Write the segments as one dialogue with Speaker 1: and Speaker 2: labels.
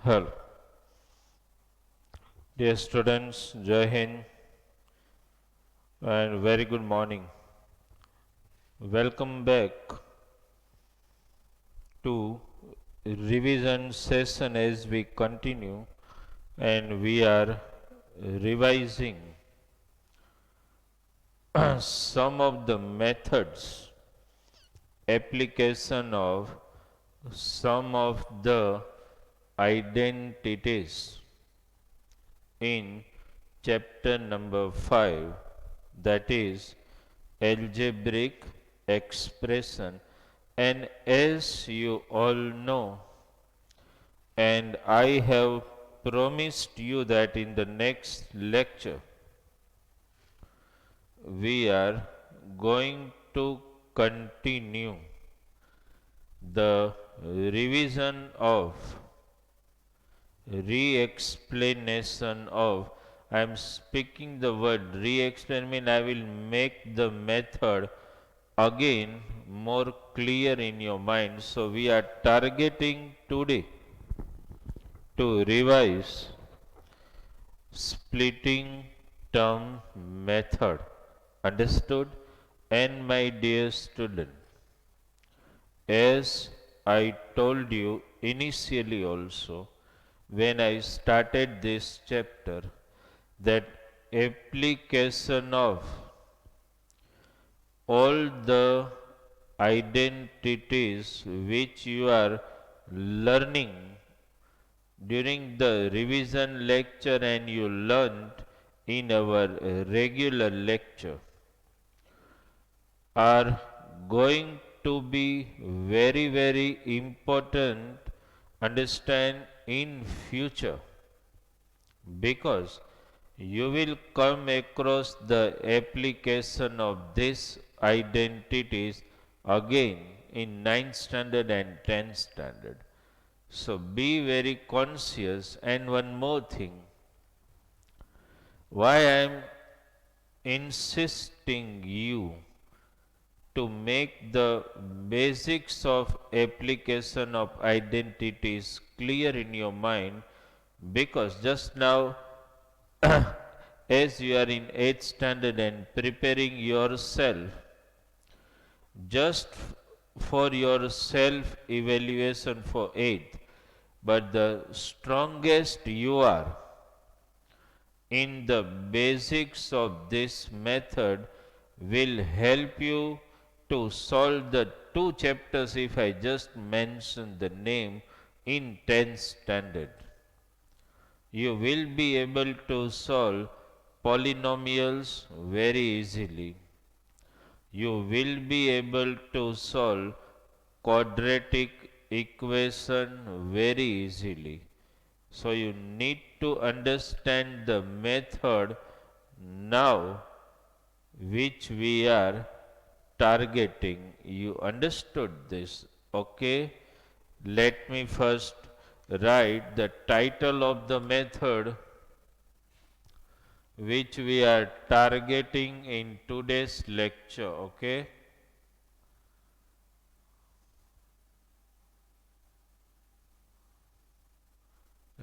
Speaker 1: Hello. Dear students, Jai Hind and very good morning. Welcome back to revision session as we continue and we are revising some of the methods, application of some of the identities in chapter number 5, that is algebraic expression. And as you all know, and I have promised you that in the next lecture we are going to continue the revision of re-explanation of. I am speaking the word re-explain mean I will make the method again more clear in your mind. So we are targeting today to revise splitting term method. Understood? And my dear student, as I told you initially also, when I started this chapter, that application of all the identities which you are learning during the revision lecture and you learned in our regular lecture are going to be very important understand in future, because you will come across the application of these identities again in 9th standard and 10th standard. So be very conscious. And one more thing, why I am insisting you to make the basics of application of identities clear in your mind, because just now as you are in 8th standard and preparing yourself just for your self evaluation for 8th, but the strongest you are in the basics of this method will help you to solve the two chapters if I just mention the name in 10th standard. You will be able to solve polynomials very easily. You will be able to solve quadratic equation very easily. So you need to understand the method now which we are targeting. You understood this? Okay. Let me first write the title of the method which we are targeting in today's lecture. Okay.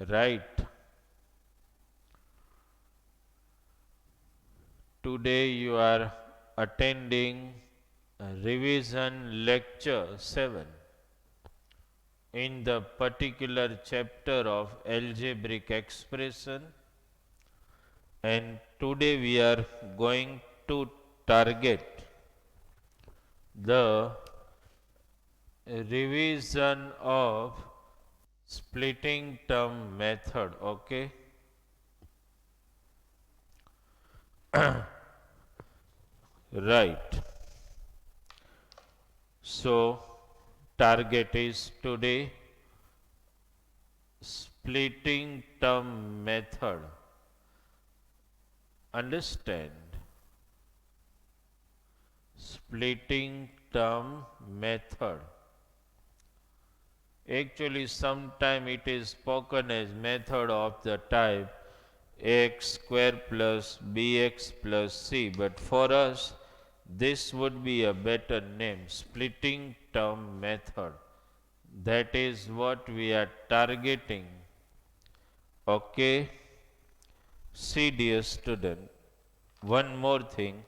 Speaker 1: Right. Today you are attending revision lecture 7 in the particular chapter of algebraic expression, and today we are going to target the revision of splitting term method. Okay. Right. So target is today splitting term method. Understand? Splitting term method. Actually, sometime it is spoken as method of the type x square plus bx plus c, but for us this would be a better name, splitting term method. That is what we are targeting Okay, see dear student, one more thing.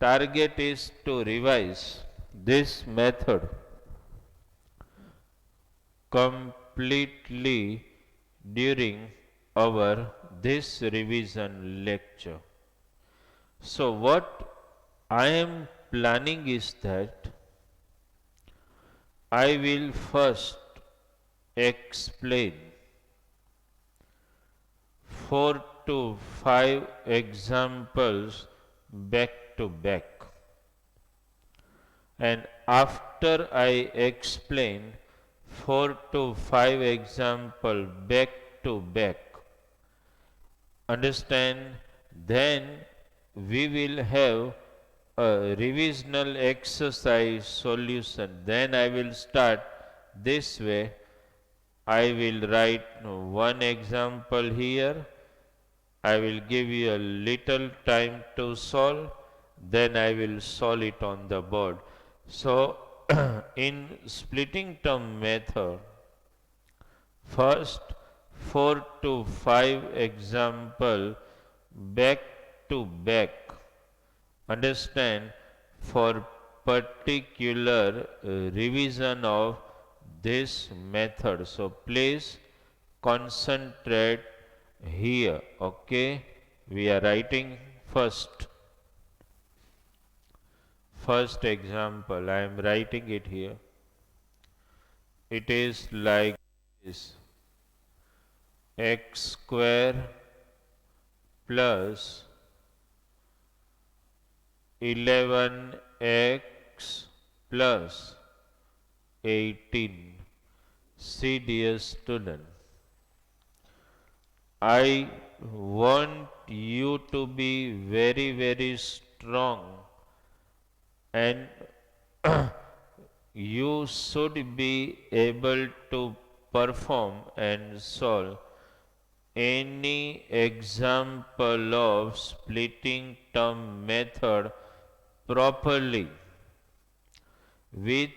Speaker 1: Target is to revise this method completely during our this revision lecture. So what I am planning is that I will first explain 4 to 5 examples back to back. And after I explain 4 to 5 examples back to back, understand, then we will have a revisional exercise solution. Then I will start this way. I will write one example here. I will give you a little time to solve. Then I will solve it on the board. So in splitting term method, first 4 to 5 example back to back. Understand, for particular revision of this method. So please concentrate here. Okay, we are writing first example. I am writing it here. It is like this: x square plus 11x plus 18. See dear student, I want you to be very strong, and you should be able to perform and solve any example of splitting term method properly with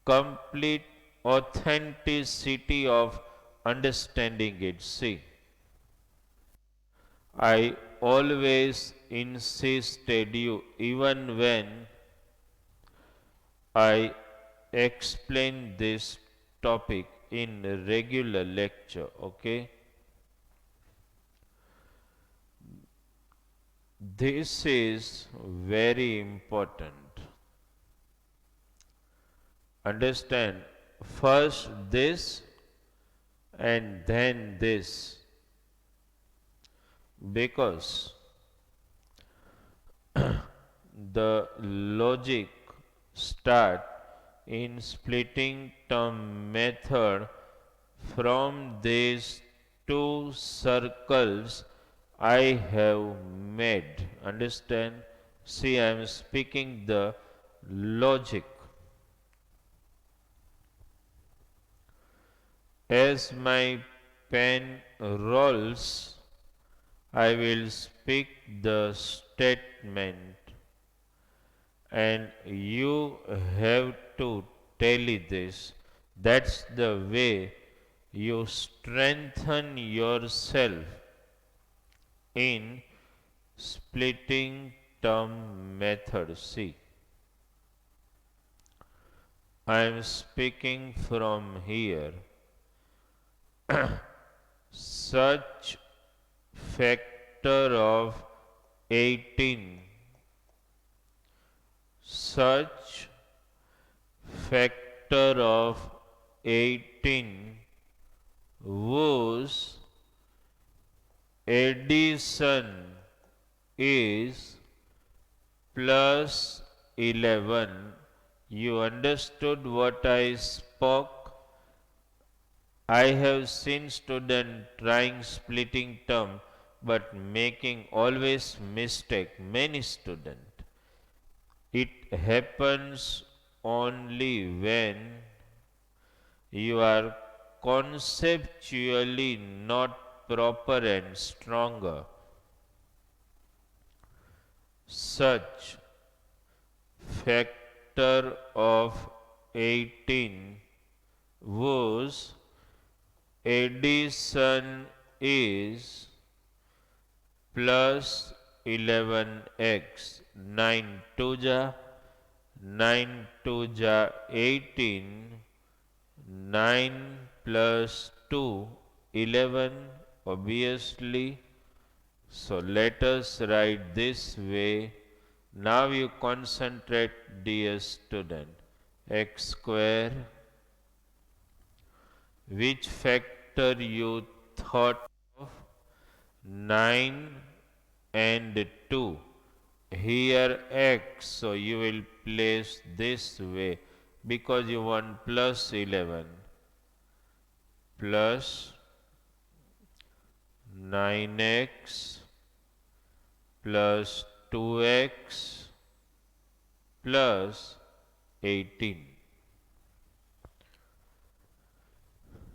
Speaker 1: complete authenticity of understanding it. See, I always insisted you, even when I explain this topic in regular lecture, okay? This is very important. Understand, first this and then this, because the logic start in splitting term method from these two circles I have made. Understand? See, I am speaking the logic. As my pen rolls, I will speak the statement, and you have to tally this. That's the way you strengthen yourself in splitting term method. See, I am speaking from here. Such factor of 18, such factor of 18 whose addition is plus 11. You understood what I spoke? I have seen students trying splitting term but making always mistake. Many students. It happens only when you are conceptually not proper and stronger. Such factor of 18 whose addition is plus 11x. 9 2 ja, 9 2 ja 18, 9 plus 2, 11 obviously. So let us write this way. Now you concentrate, dear student. X square, which factor you thought of? 9 and 2. Here x, so you will place this way because you want plus 11 plus 9x plus 2x plus 18.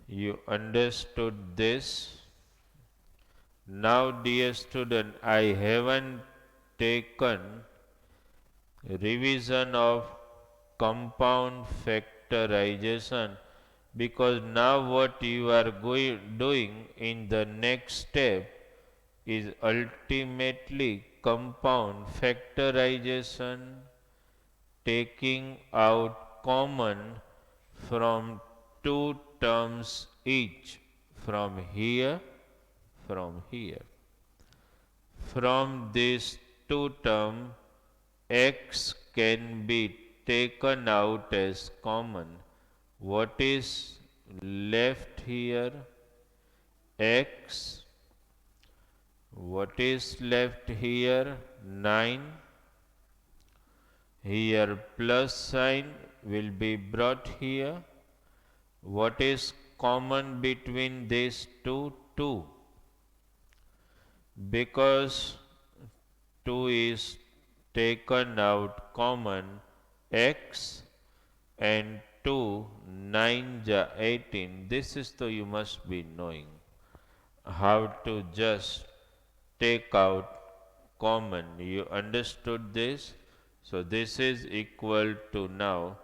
Speaker 1: You understood this? Now, dear student, I haven't taken revision of compound factorization because now what you are doing in the next step is ultimately compound factorization, taking out common from two terms each, from here, from here. From these two terms, x can be taken out as common. What is left here? X. What is left here? 9. Here plus sign will be brought here. What is common between these two? 2. Because 2 is taken out common, x and 2, 9 ja 18. This is the you must be knowing how to just take out common. You understood this? So this is equal to now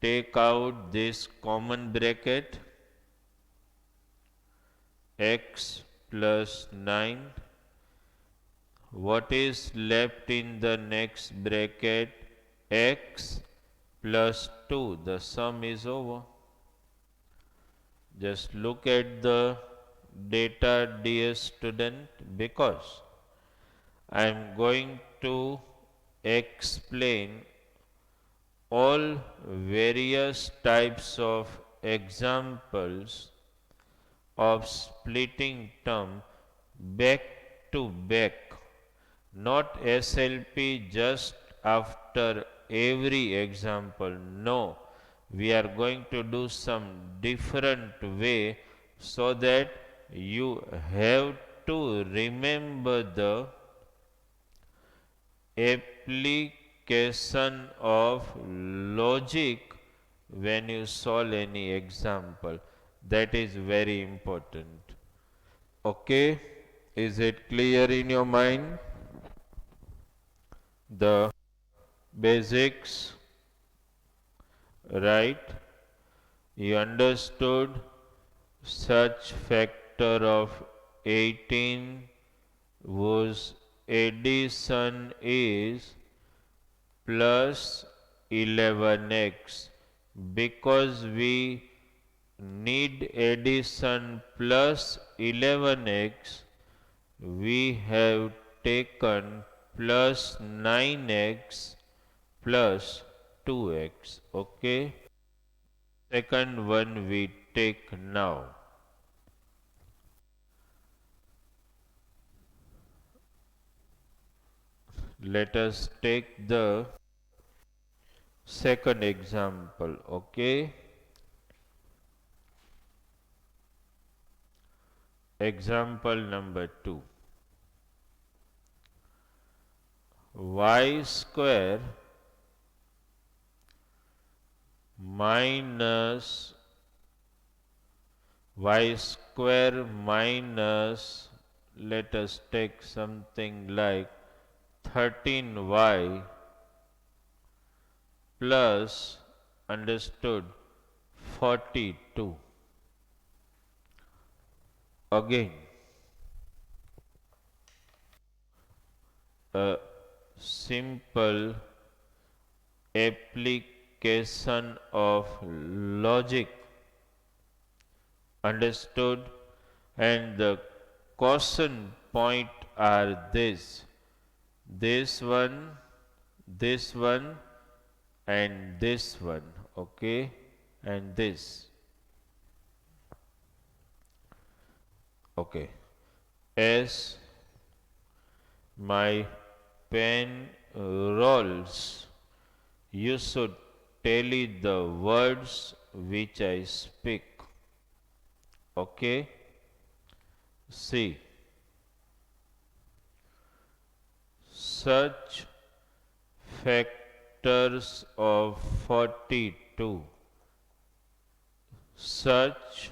Speaker 1: take out this common bracket x plus 9. What is left in the next bracket? X plus 2. The sum is over. Just look at the data, dear student, because I am going to explain all various types of examples of splitting term back to back, not SLP just after every example. No, we are going to do some different way so that you have to remember the application of logic when you solve any example. That is very important. Okay, is it clear in your mind? The basics, right? You understood such factor of 18 whose addition is plus 11x. Because we need addition plus 11x, we have taken plus 9x plus 2x. Okay. Second one we take now. Let us take the second example. Okay. Example number 2. Y square minus y square minus, let us take something like 13y plus, understood, 42. Again, a simple application of logic. Understood? And the caution point are this one, and this one, okay, and this, okay. As my pen rolls, you should tally the words which I speak, okay. See, such factors of 42, such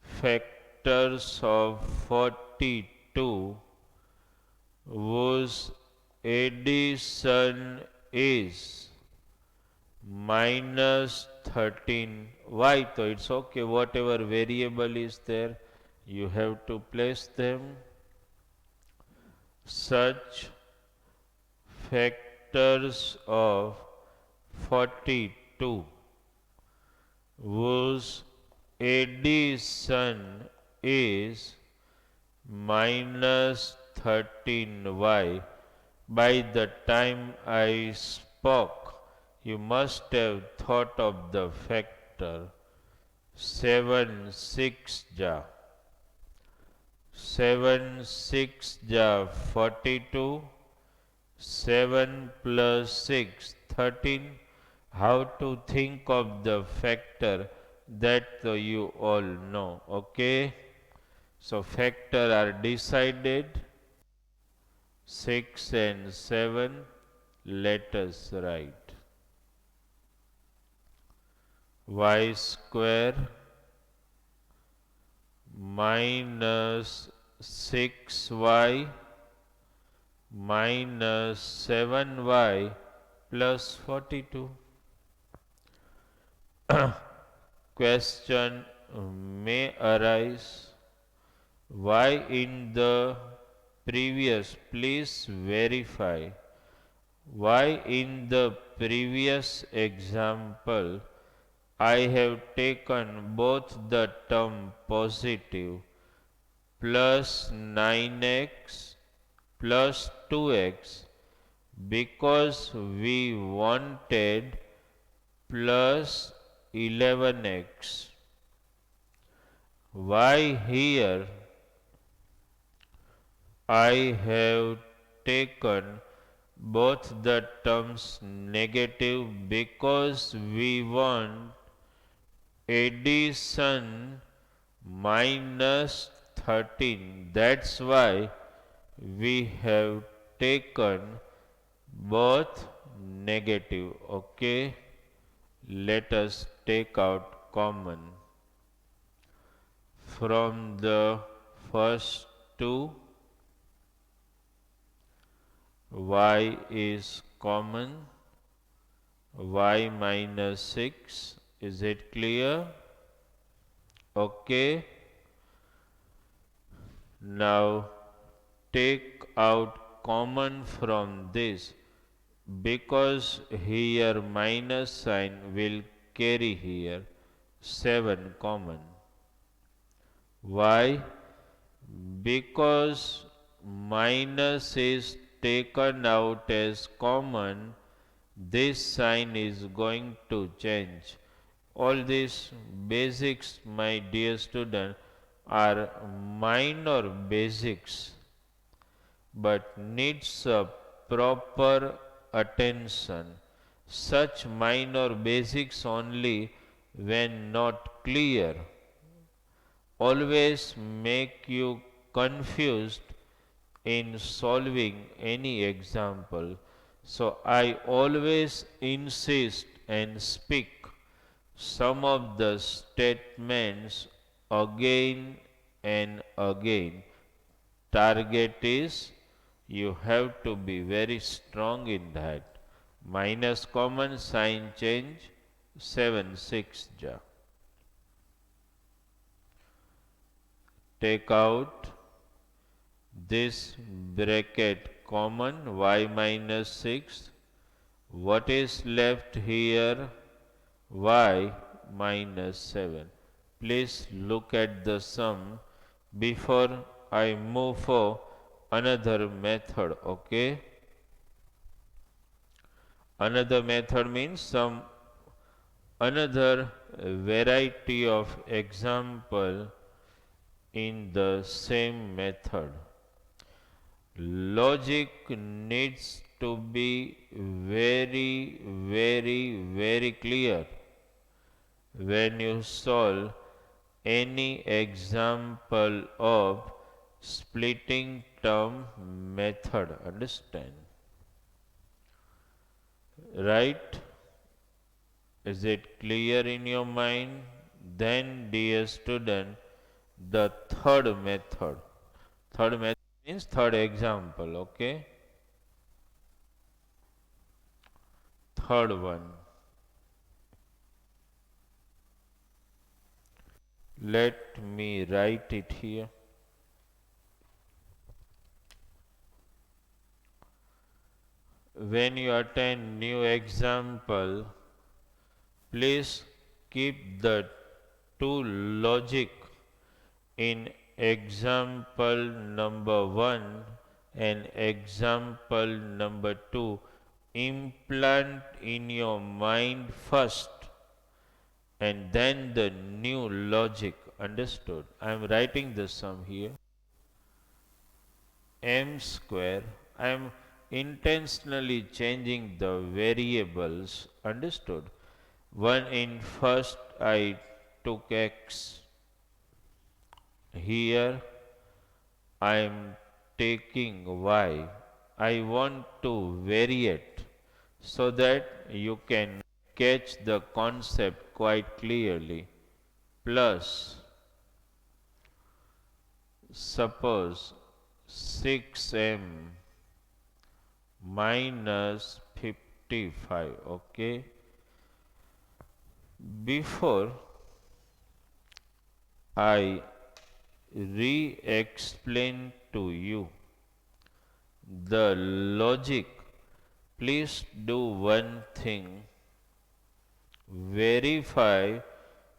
Speaker 1: factors of 42 whose addition is minus 13. Why? So it's okay, whatever variable is there, you have to place them. Such factors of 42 whose addition is minus 13y. By the time I spoke, you must have thought of the factor. 7 6 ja. 7 6 ja 42. 7 plus 6 13. How to think of the factor, that you all know, okay. So factor are decided. 6 and 7, let us write. Y square minus 6y minus 7y plus 42. Question may arise, why in the previous, please verify, why in the previous example I have taken both the term positive, plus 9x plus 2x, because we wanted plus 11x. Why here I have taken both the terms negative? Because we want addition minus 13. That's why we have taken both negative, okay. Let us take out common from the first two. Y is common, y minus 6, is it clear? Okay. Now take out common from this, because here minus sign will carry here. 7 common. Why? Because minus is taken out as common, this sign is going to change. All these basics, my dear student, are minor basics, but needs a proper attention. Such minor basics only, when not clear, always make you confused in solving any example. So I always insist and speak some of the statements again and again. Target is, you have to be very strong in that. Minus common, sign change, 7 6 ja. Take out this bracket common y minus 6. What is left here? Y minus 7. Please look at the sum before I move for another method. Okay. Another method means another variety of example in the same method. Logic needs to be very clear when you solve any example of splitting term method. Understand? Right? Is it clear in your mind? Then, dear student, the third method. Third method means third example, okay? Third one. Let me write it here. When you attend new example, please keep the two logic in example number 1 and example number 2 implant in your mind first and then the new logic. Understood? I am writing the sum here. M square. I am intentionally changing the variables. Understood? One in first I took x. Here I am taking y. I want to vary it so that you can catch the concept quite clearly. Plus, suppose 6m minus 55. Okay. Before I re-explain to you the logic, please do one thing. Verify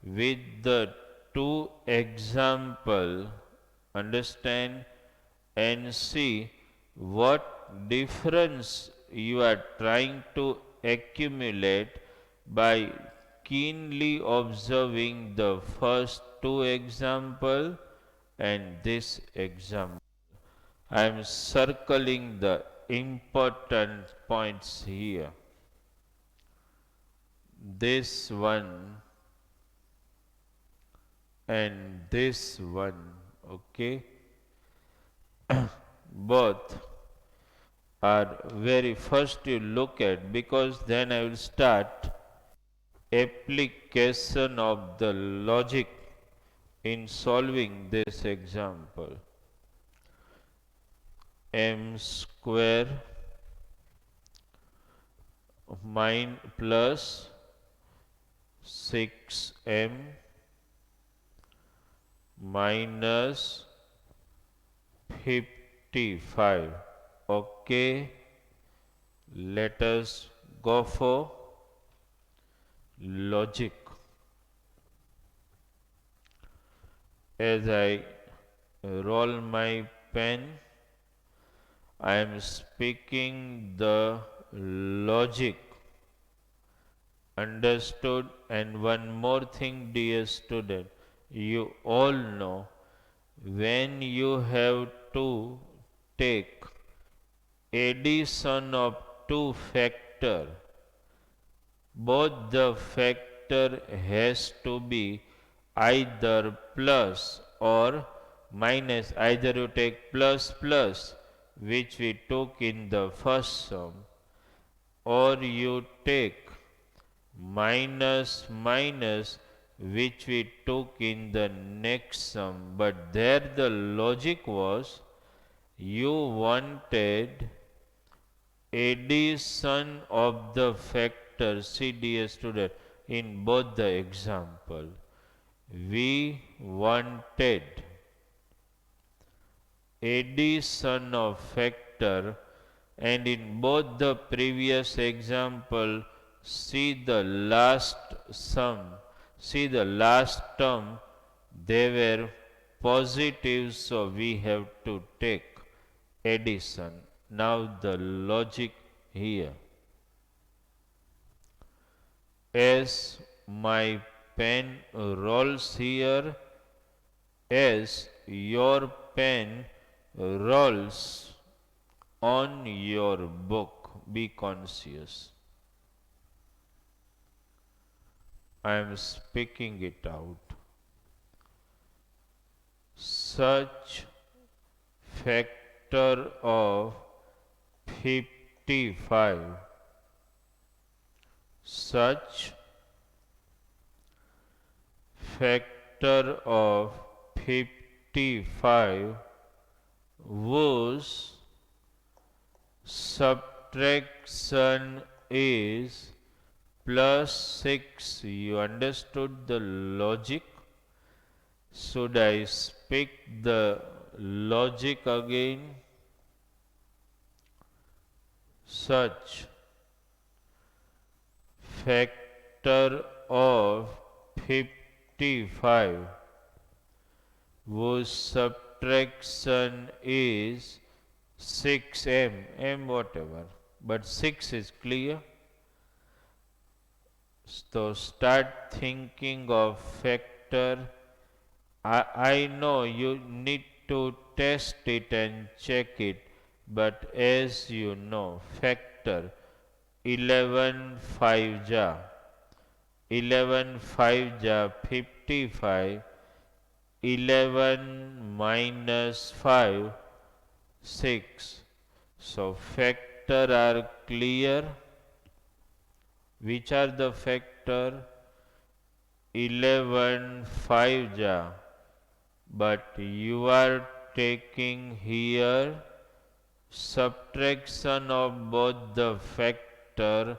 Speaker 1: with the two example, understand, and see what difference you are trying to accumulate by keenly observing the first two example and this example. I am circling the important points here. This one and this one, okay? Both are very first you look at, because then I will start application of the logic in solving this example. M square plus 6m minus 55. Okay, let us go for logic. As I roll my pen, I am speaking the logic. Understood? And one more thing, dear student, you all know when you have to take addition of two factor, both the factor has to be either plus or minus. Either you take plus plus, which we took in the first sum, or you take minus minus, which we took in the next sum. But there the logic was you wanted addition of the factors. See, dear student, in both the example, we wanted addition of factor And in both the previous example, see the last sum, see the last term, they were positives, so we have to take addition. Now the logic here. As my pen rolls here, as your pen rolls on your book, be conscious. I am speaking it out. Such factor of 55, such factor of 55 whose subtraction is +6. You understood the logic? Should I speak the logic again? Such factor of 55 whose subtraction is 6m, m whatever, but 6 is clear. So start thinking of factor. I know you need to test it and check it, but as you know, factor 11 5 ja, 11 5 ja 55, 11 minus 5 6. So factor are clear. Which are the factor? 11 5 ja, but you are taking here subtraction of both the factor,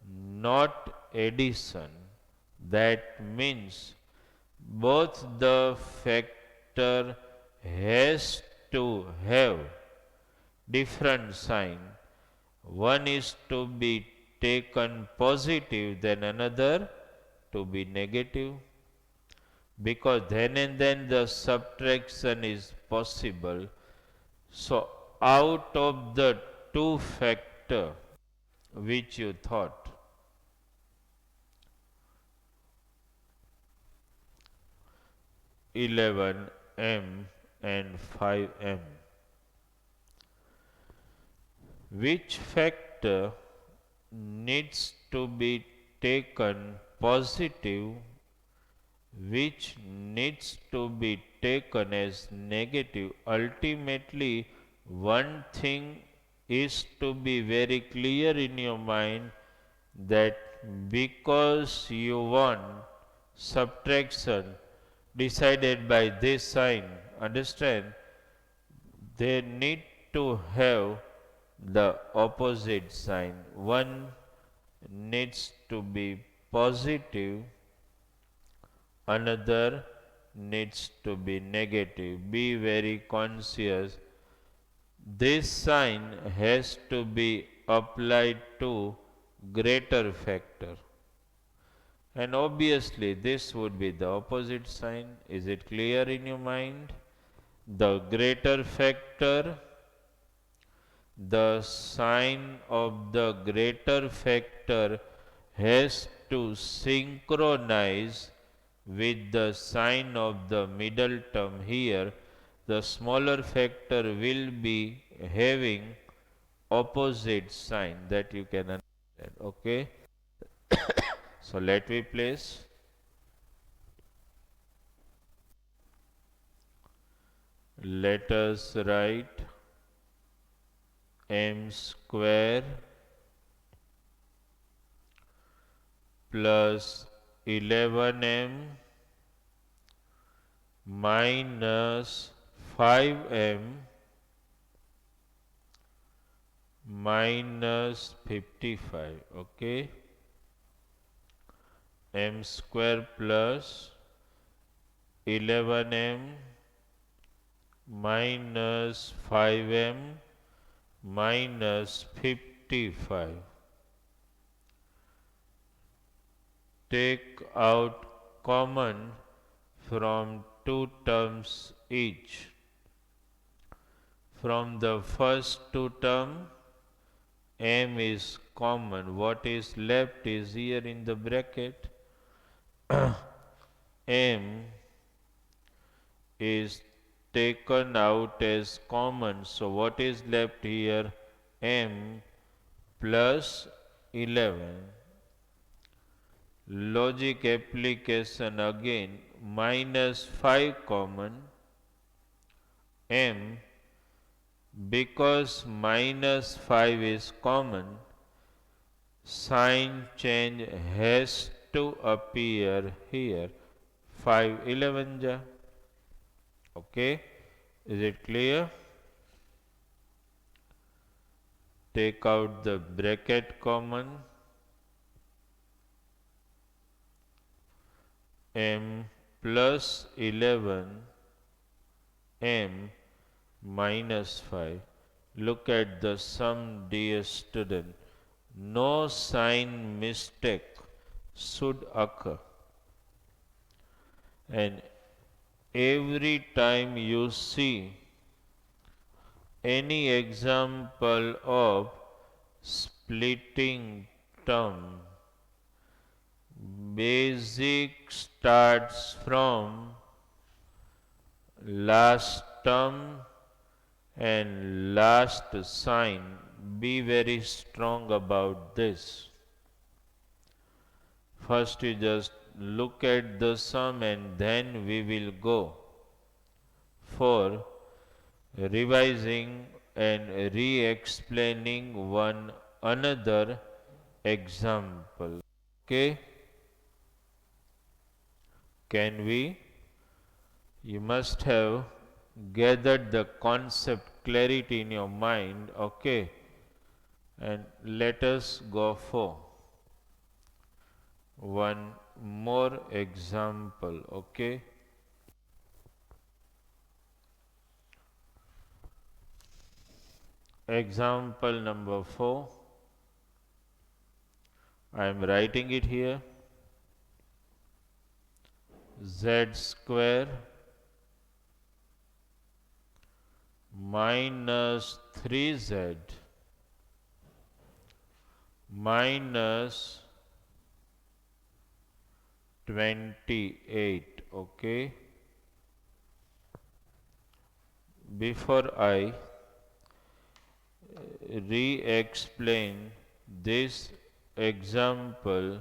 Speaker 1: not addition. That means both the factor has to have different sign. One is to be taken positive, then another to be negative, because then and then the subtraction is possible. So out of the two factor which you thought, 11m and 5m, which factor needs to be taken positive, which needs to be taken as negative? Ultimately, one thing is to be very clear in your mind, that because you want subtraction decided by this sign, understand, they need to have the opposite sign. One needs to be positive, another needs to be negative. Be very conscious. This sign has to be applied to greater factor. And obviously this would be the opposite sign. Is it clear in your mind? The greater factor, the sign of the greater factor has to synchronize with the sign of the middle term here. The smaller factor will be having opposite sign, that you can understand. Okay. So let me place. Let us write m square plus 11m minus 5m minus 55. Okay. M square plus 11m minus 5m minus 55. Take out common from two terms each. From the first two term, m is common. What is left is here in the bracket. M is taken out as common. So what is left here? M plus 11. Logic application again, minus 5 common. M, because minus 5 is common, sign change has to appear here. 5 11 ja. Okay, is it clear? Take out the bracket common. M plus 11, M minus 5. Look at the sum, dear student. No sign mistake should occur. And every time you see any example of splitting term, basic starts from last term and last sign. Be very strong about this. First you just look at the sum and then we will go for revising and re-explaining one another example. Okay? Can we? You must have gathered the concept clarity in your mind. Okay? And let us go for one more example. Okay? Example number 4. I am writing it here. Z square minus 3z minus 28. Okay. Before I re-explain this example,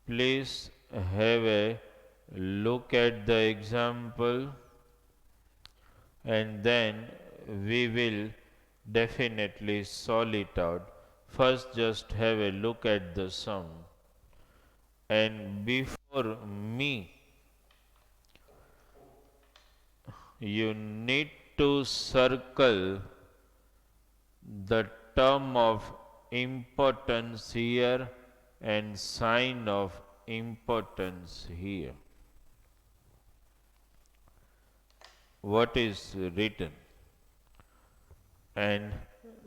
Speaker 1: please have a look at the example and then we will definitely solve it out. First just have a look at the sum, and before me you need to circle the term of importance here and sign of importance here. What is written? And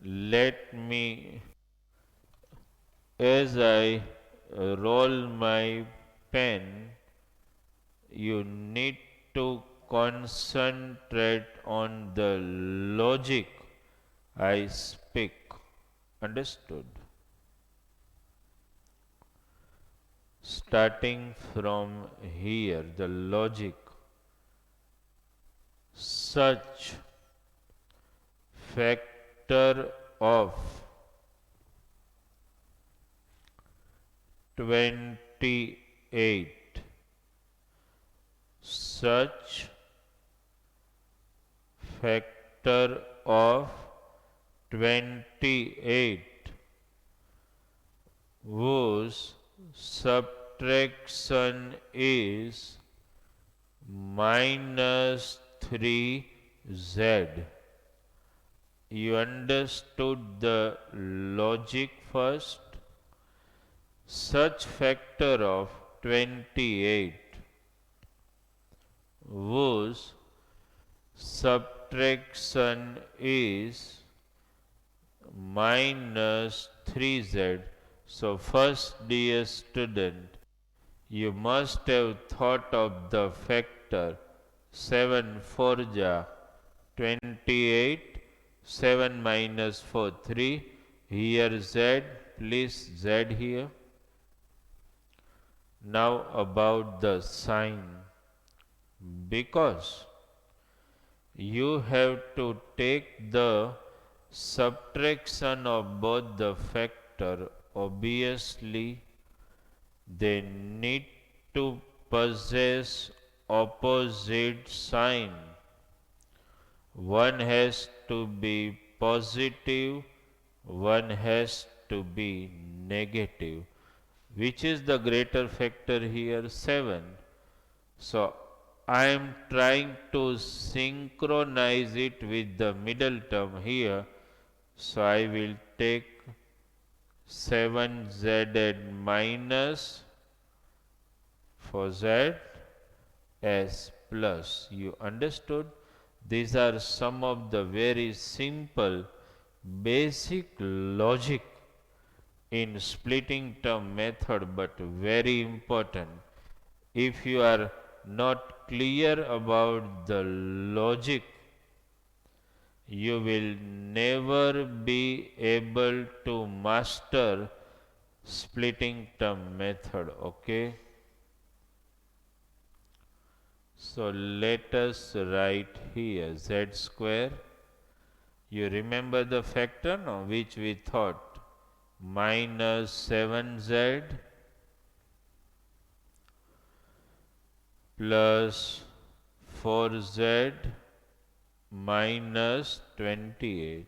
Speaker 1: let me, as I roll my pen, you need to concentrate on the logic I speak. Understood? Starting from here, the logic, such factor of 28, such factor of 28 whose subtraction is minus 3z. You understood the logic first? Such factor of 28 whose subtraction is minus 3z. So first, dear student, you must have thought of the factor 7 4 ja 28, 7 minus 4 3. Here z, please z here. Now about the sign, because you have to take the subtraction of both the factor, obviously they need to possess opposite sign. One has to be positive, one has to be negative. Which is the greater factor here? 7. So I am trying to synchronize it with the middle term here. So I will take 7z and minus for z as plus. You understood? These are some of the very simple basic logic in splitting term method, but very important. If you are not clear about the logic, you will never be able to master splitting term method. Okay. So let us write here z square. You remember the factor, no, which we thought minus 7z plus 4z minus 28,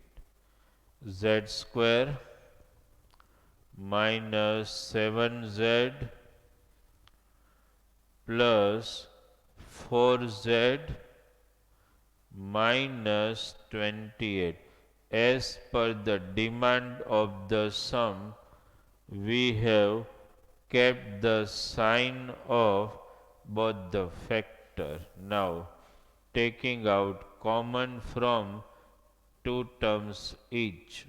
Speaker 1: z square minus 7z plus 4z minus 28. As per the demand of the sum, we have kept the sign of both the factor. Now, taking out common from two terms each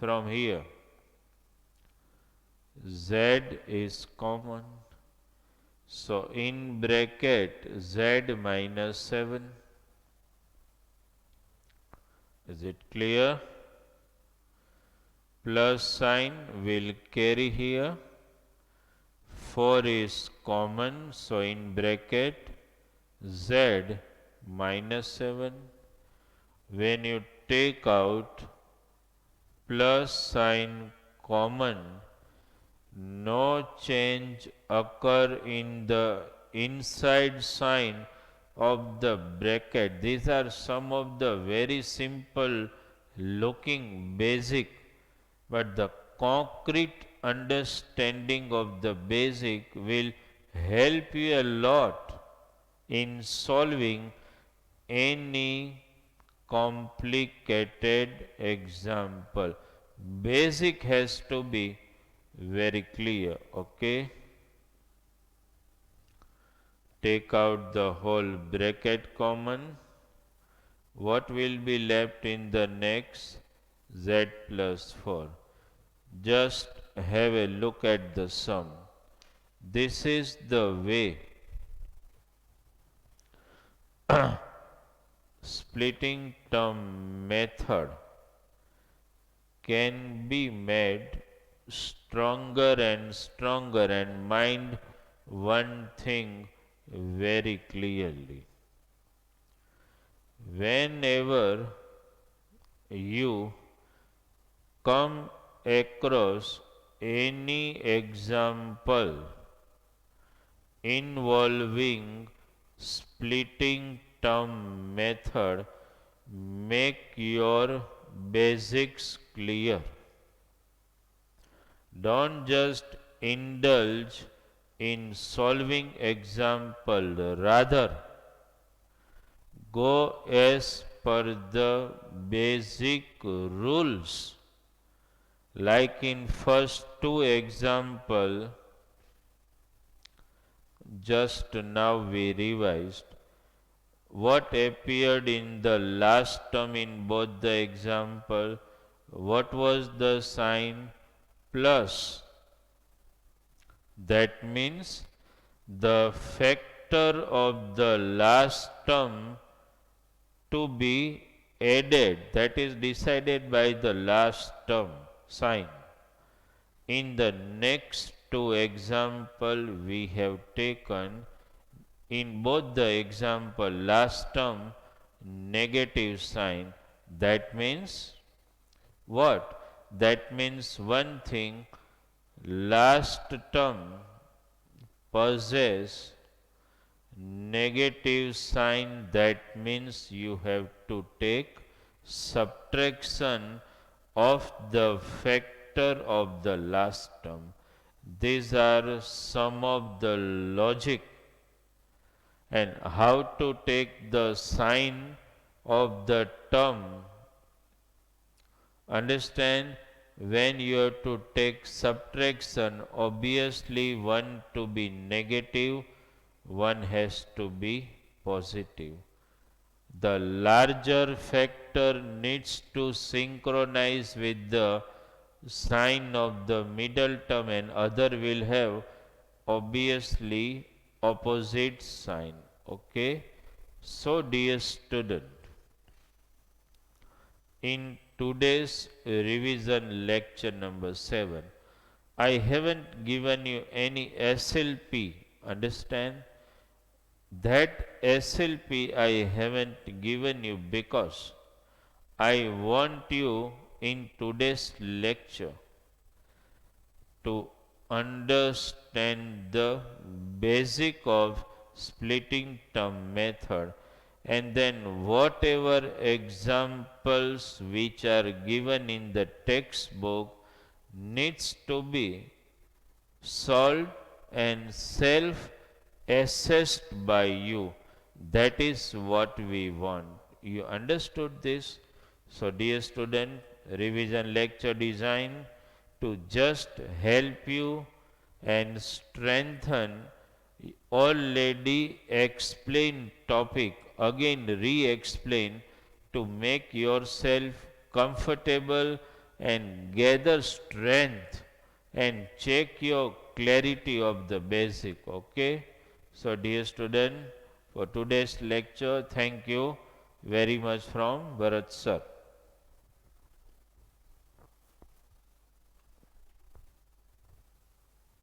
Speaker 1: from here, z is common. So in bracket z minus 7. Is it clear? Plus sign will carry here. 4 is common, so in bracket z minus 7. When you take out plus sign common, no change occur in the inside sign of the bracket. These are some of the very simple looking basic, but the concrete understanding of the basic will help you a lot in solving any complicated example. Basic has to be very clear. Okay. Take out the whole bracket common. What will be left in the next? Z plus 4. Just have a look at the sum. This is the way splitting term method can be made stronger and stronger, and mind one thing very clearly. Whenever you come across any example involving splitting term method, make your basics clear. Don't just indulge in solving example, rather go as per the basic rules. Like in first two example, just now we revised. What appeared in the last term in both the example? What was the sign? Plus. That means the factor of the last term to be added, that is decided by the last term sign. In the next two example we have taken, in both the example last term negative sign, that means what? That means one thing, last term possess negative sign, that means you have to take subtraction of the factor of the last term. These are some of the logic and how to take the sign of the term. Understand, when you have to take subtraction, obviously one to be negative, one has to be positive. The larger factor needs to synchronize with the sign of the middle term and other will have obviously opposite sign. Okay. So dear student, in today's revision lecture number 7, I haven't given you any SLP. Understand? That SLP I haven't given you because I want you in today's lecture to understand the basic of splitting term method, and then whatever examples which are given in the textbook needs to be solved and self assessed by you. That is what we want. You understood this? So dear student, revision lecture design to just help you and strengthen already explained topic, again re-explain to make yourself comfortable and gather strength and check your clarity of the basic. Okay. So dear student, for today's lecture, thank you very much from Bharat sir.